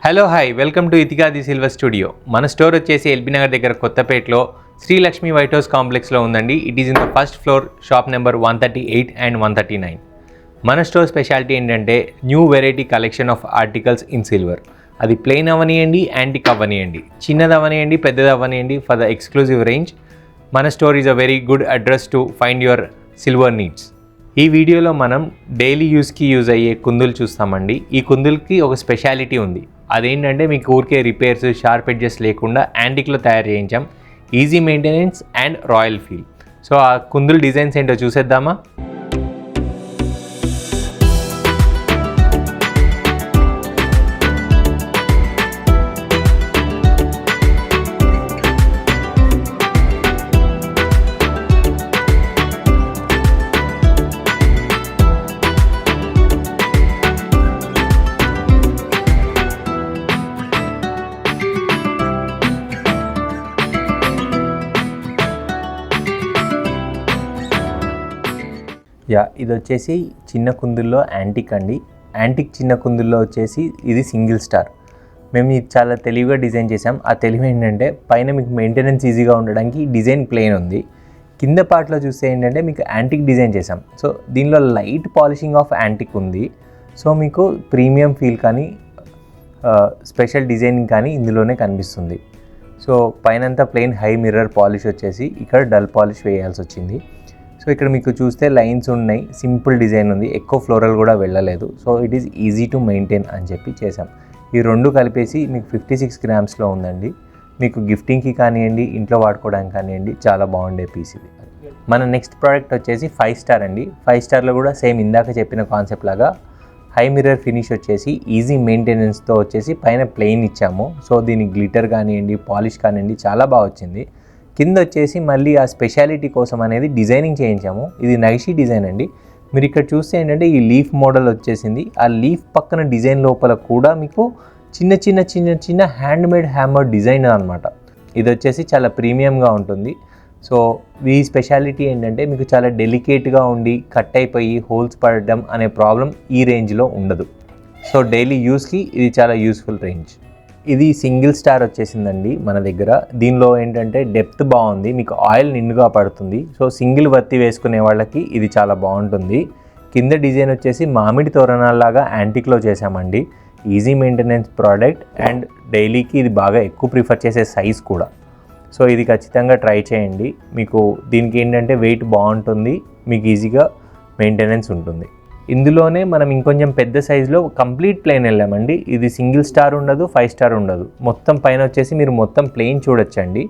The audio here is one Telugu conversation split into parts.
హలో హాయ్ వెల్కమ్ టు ఇతికాది సిల్వర్ స్టూడియో. మన స్టోర్ వచ్చేసి ఎల్బీ నగర్ దగ్గర కొత్తపేటలో శ్రీలక్ష్మి వైట్ హౌస్ కాంప్లెక్స్లో ఉందండి. It is in the first floor, shop number 138 and 139. మన స్టోర్ స్పెషాలిటీ ఏంటంటే new variety collection of articles in silver. అది ప్లెయిన్ అవ్వనియండి, యాంటిక్ అవ్వనియండి, చిన్నది అవ్వనియండి, పెద్దది అవ్వనియండి, ఫర్ ద ఎక్స్క్లూజివ్ రేంజ్. మన store is a very good address to find your silver needs. ఈ వీడియోలో మనం డైలీ యూస్కి యూజ్ అయ్యే కుందులు చూస్తామండి. ఈ కుందులకి ఒక స్పెషాలిటీ ఉంది. అదేంటంటే మీకు ఊరికే రిపేర్స్, షార్ప్ ఎడ్జెస్ లేకుండా యాంటిక్లో తయారు చేయించాం. Easy maintenance and royal feel. So ఆ కుందుల డిజైన్స్ ఏంటో చూసేద్దామా? ఇది వచ్చేసి చిన్న కుందుల్లో యాంటిక్ అండి. యాంటిక్ చిన్న కుందుల్లో వచ్చేసి ఇది సింగిల్ స్టార్. మేము ఇది చాలా తెలివిగా డిజైన్ చేసాం. ఆ తెలివి ఏంటంటే పైన మీకు మెయింటెనెన్స్ ఈజీగా ఉండడానికి డిజైన్ ప్లెయిన్ ఉంది. కింద పార్ట్లో చూస్తే ఏంటంటే మీకు యాంటిక్ డిజైన్ చేసాం. సో దీనిలో లైట్ పాలిషింగ్ ఆఫ్ యాంటిక్ ఉంది. సో మీకు ప్రీమియం ఫీల్ కానీ స్పెషల్ డిజైనింగ్ కానీ ఇందులోనే కనిపిస్తుంది. సో పైనంతా ప్లెయిన్ హై మిర్రర్ పాలిష్ వచ్చేసి ఇక్కడ డల్ పాలిష్ వేయాల్సి వచ్చింది. సో ఇక్కడ మీకు చూస్తే లైన్స్ ఉన్నాయి, సింపుల్ డిజైన్ ఉంది, ఎక్కువ ఫ్లోరల్ కూడా వెళ్ళలేదు. So it is easy to maintain అని చెప్పి చేసాం. ఈ రెండు కలిపేసి మీకు 56 గ్రామ్స్లో ఉందండి. మీకు గిఫ్టింగ్కి కానివ్వండి, ఇంట్లో వాడుకోవడానికి కానివ్వండి, చాలా బాగుండే పీస్ ఇది. మన నెక్స్ట్ ప్రోడక్ట్ వచ్చేసి 5 స్టార్ అండి. 5 స్టార్లో కూడా సేమ్ ఇందాక చెప్పిన కాన్సెప్ట్ లాగా హై మిర్రర్ ఫినిష్ వచ్చేసి ఈజీ మెయింటెనెన్స్తో వచ్చేసి పైన ప్లెయిన్ ఇచ్చాము. సో దీని గ్లిటర్ కానివ్వండి, పాలిష్ కానివ్వండి చాలా బాగా వచ్చింది. కింద వచ్చేసి మళ్ళీ ఆ స్పెషాలిటీ కోసం అనేది డిజైనింగ్ చేయించాము. ఇది నైషీ డిజైన్ అండి. మీరు ఇక్కడ చూస్తే ఏంటంటే ఈ లీఫ్ మోడల్ వచ్చేసింది. ఆ లీఫ్ పక్కన డిజైన్ లోపల కూడా మీకు చిన్న చిన్న చిన్న చిన్న హ్యాండ్మేడ్ హ్యామర్ డిజైన్ అనమాట. ఇది వచ్చేసి చాలా ప్రీమియంగా ఉంటుంది. సో ఈ స్పెషాలిటీ ఏంటంటే మీకు చాలా డెలికేట్గా ఉండి కట్ అయిపోయి హోల్స్ పడడం అనే ప్రాబ్లం ఈ రేంజ్లో ఉండదు. సో డైలీ యూస్కి ఇది చాలా యూస్ఫుల్ రేంజ్. ఇది సింగిల్ స్టార్ వచ్చేసిందండి మన దగ్గర. దీనిలో ఏంటంటే డెప్త్ బాగుంది, మీకు ఆయిల్ నిండుగా పడుతుంది. సో సింగిల్ వత్తి వేసుకునే వాళ్ళకి ఇది చాలా బాగుంటుంది. కింద డిజైన్ వచ్చేసి మామిడి తోరణాల్లాగా యాంటిక్లో చేసామండి. ఈజీ మెయింటెనెన్స్ ప్రోడక్ట్ అండ్ డైలీకి ఇది బాగా ఎక్కువ ప్రిఫర్ చేసే సైజ్ కూడా. సో ఇది ఖచ్చితంగా ట్రై చేయండి. మీకు దీనికి ఏంటంటే వెయిట్ బాగుంటుంది, మీకు ఈజీగా మెయింటెనెన్స్ ఉంటుంది. ఇందులోనే మనం ఇంకొంచెం పెద్ద సైజులో కంప్లీట్ ప్లెయిన్ వెళ్ళామండి. ఇది సింగిల్ స్టార్ ఉండదు, 5 స్టార్ ఉండదు. మొత్తం పైన వచ్చేసి మీరు మొత్తం ప్లెయిన్ చూడొచ్చండి.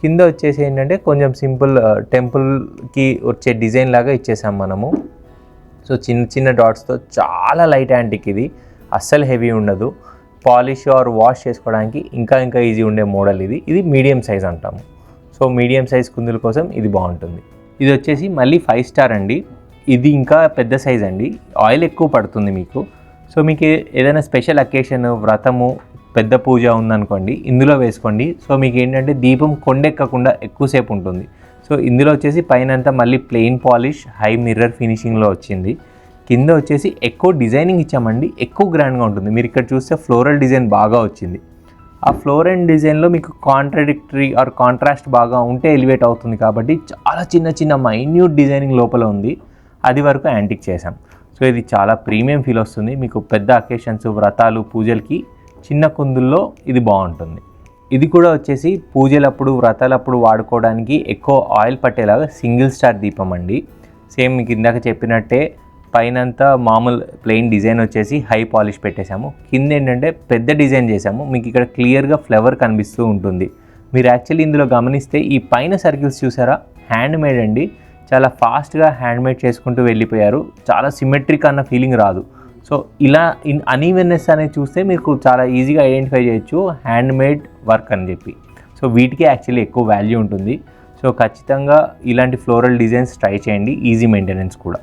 కింద వచ్చేసి ఏంటంటే కొంచెం సింపుల్ టెంపుల్కి వచ్చే డిజైన్ లాగా ఇచ్చేసాం మనము. సో చిన్న చిన్న డాట్స్తో చాలా లైట్ యాంటిక్ ఇది, అస్సలు హెవీ ఉండదు. పాలిష్ ఆర్ వాష్ చేసుకోవడానికి ఇంకా ఈజీ ఉండే మోడల్ ఇది. ఇది మీడియం సైజ్ అంటాము. సో మీడియం సైజ్ కుందుల కోసం ఇది బాగుంటుంది. ఇది వచ్చేసి మళ్ళీ 5 స్టార్ అండి. ఇది ఇంకా పెద్ద సైజ్ అండి, ఆయిల్ ఎక్కువ పడుతుంది మీకు. సో మీకు ఏదైనా స్పెషల్ అకేషన్, వ్రతము, పెద్ద పూజ ఉందనుకోండి, ఇందులో వేసుకోండి. సో మీకు ఏంటంటే దీపం కొండెక్కకుండా ఎక్కువసేపు ఉంటుంది. సో ఇందులో వచ్చేసి పైన అంతా మళ్ళీ ప్లెయిన్ పాలిష్ హై మిర్రర్ ఫినిషింగ్లో వచ్చింది. కింద వచ్చేసి ఎక్కువ డిజైనింగ్ ఇచ్చామండి, ఎక్కువ గ్రాండ్గా ఉంటుంది. మీరు ఇక్కడ చూస్తే ఫ్లోరల్ డిజైన్ బాగా వచ్చింది. ఆ ఫ్లోరల్ డిజైన్లో మీకు కాంట్రాడిక్టరీ ఆర్ కాంట్రాస్ట్ బాగా ఉంటే ఎలివేట్ అవుతుంది. కాబట్టి చాలా చిన్న చిన్న మైన్యూట్ డిజైనింగ్ లోపల ఉంది. అది వరకు యాంటిక్ చేసాం. సో ఇది చాలా ప్రీమియం ఫీల్ వస్తుంది. మీకు పెద్ద అకేషన్స్, వ్రతాలు, పూజలకి చిన్న కుందుల్లో ఇది బాగుంటుంది. ఇది కూడా వచ్చేసి పూజలప్పుడు, వ్రతాలప్పుడు వాడుకోవడానికి ఎక్కువ ఆయిల్ పట్టేలాగా సింగిల్ స్టార్ దీపం అండి. సేమ్ మీకు ఇందాక చెప్పినట్టే పైనంతా మామూలు ప్లెయిన్ డిజైన్ వచ్చేసి హై పాలిష్ పెట్టేశాము. కింద ఏంటంటే పెద్ద డిజైన్ చేసాము. మీకు ఇక్కడ క్లియర్గా ఫ్లవర్ కనిపిస్తూ ఉంటుంది. మీరు యాక్చువల్లీ ఇందులో గమనిస్తే ఈ పైన సర్కిల్స్ చూసారా, హ్యాండ్ మేడ్ అండి. చాలా ఫాస్ట్గా హ్యాండ్మేడ్ చేసుకుంటూ వెళ్ళిపోయారు. చాలా సిమెట్రిక్ అన్న ఫీలింగ్ రాదు. సో ఇలా అన్ఈవెన్నెస్ అనేది చూస్తే మీకు చాలా ఈజీగా ఐడెంటిఫై చేయొచ్చు హ్యాండ్మేడ్ వర్క్ అని చెప్పి. సో వీటికి యాక్చువల్లీ ఎక్కువ వాల్యూ ఉంటుంది. సో ఖచ్చితంగా ఇలాంటి ఫ్లోరల్ డిజైన్స్ ట్రై చేయండి, ఈజీ మెయింటెనెన్స్ కూడా.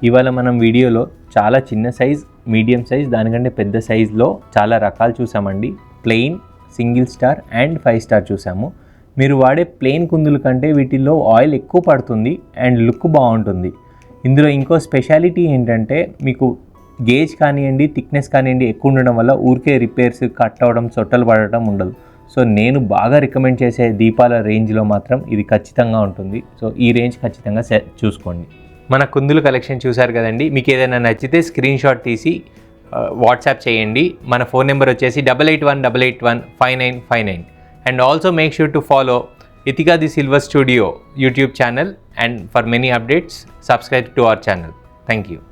ఇవాళ మనం వీడియోలో చాలా చిన్న సైజ్, మీడియం సైజ్, దానికంటే పెద్ద సైజ్లో చాలా రకాలు చూసామండి. Plain, single star and 5 star చూసాము. మీరు వాడే ప్లెయిన్ కుందుల కంటే వీటిల్లో ఆయిల్ ఎక్కువ పడుతుంది అండ్ లుక్ బాగుంటుంది. ఇందులో ఇంకో స్పెషాలిటీ ఏంటంటే మీకు గేజ్ కానివ్వండి, థిక్నెస్ కానివ్వండి ఎక్కువ ఉండడం వల్ల ఊరికే రిపేర్స్ కట్ అవ్వడం, చొట్టలు పడటం ఉండదు. సో నేను బాగా రికమెండ్ చేసే దీపాల రేంజ్లో మాత్రం ఇది ఖచ్చితంగా ఉంటుంది. సో ఈ రేంజ్ ఖచ్చితంగా చూసుకోండి. మన కుందులు కలెక్షన్ చూసారు కదండి. మీకు ఏదైనా నచ్చితే స్క్రీన్ షాట్ తీసి వాట్సాప్ చేయండి. మన ఫోన్ నెంబర్ వచ్చేసి 8818815959. And also make sure to follow Ithika the Silver Studio YouTube channel, and for many updates subscribe to our channel. Thank you.